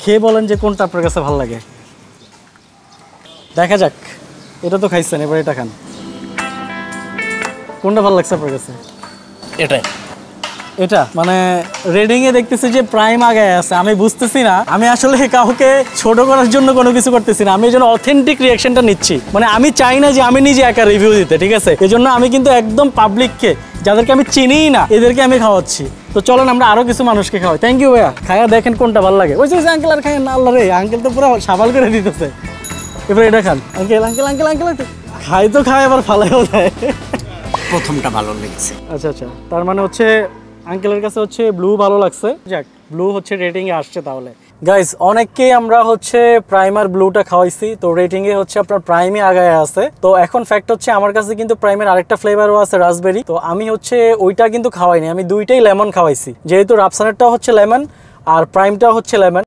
খেয়ে বলেন যে কোনটা আপনার কাছে ভালো লাগে। দেখা যাক, এটা তো খাইছেন, এবার এটা খান। কোনটা ভালো লাগছে আপনার কাছে? এটাই। এটা মানে রেটিং এ দেখতেছি যে প্রাইম আগে আছে, আমি বুঝতেছি না। আমি আসলে কাউকে ছোট করার জন্য কোনো কিছু করতেছি না, আমি এই জন্য অথেন্টিক রিয়াকশনটা নিচ্ছি। মানে আমি চাই না যে আমি নিজে একা রিভিউ দিতে, ঠিক আছে? এই জন্য আমি কিন্তু একদম পাবলিককে, যাদেরকে আমি চিনিই না, এদেরকে আমি খাওয়াচ্ছি। তো চলেন আমরা আরো কিছু মানুষকে খাওয়াই। থ্যাংক ইউ ভাইয়া, খায়া দেখেন কোনটা ভালো লাগে। ওই যে আঙ্কেল আর খায় না, আল্লাহ রে, আঙ্কেল তো পুরো সাবাল করে দিতেছে। এবার এটা খান। আঙ্কেল আঙ্কেল আঙ্কেল আঙ্কেল খাই তো খায়, আবার ফালাইও দেয়। প্রথমটা ভালো লেগেছে। আচ্ছা আচ্ছা, তার মানে হচ্ছে আঙ্কেলের কাছে হচ্ছে ব্লু ভালো লাগছে। যাক, ব্লু হচ্ছে রেটিং এ আসছে। তাহলে গাইস, অনেককেই আমরা হচ্ছে প্রাইমার ব্লুটা খাওয়াইছি, তো রেটিং এ হচ্ছে আপনার প্রাইমে আগায় আছে। তো এখন ফ্যাক্ট হচ্ছে আমার কাছে কিন্তু প্রাইমের আরেকটা ফ্লেভারও আছে, রাসবেরি। তো আমি হচ্ছে ওইটা কিন্তু খাওয়াইনি, আমি দুইটাই লেমন খাওয়াইছি, যেহেতু রাফসানেরটাও হচ্ছে লেমন আর প্রাইমটাও হচ্ছে লেমন।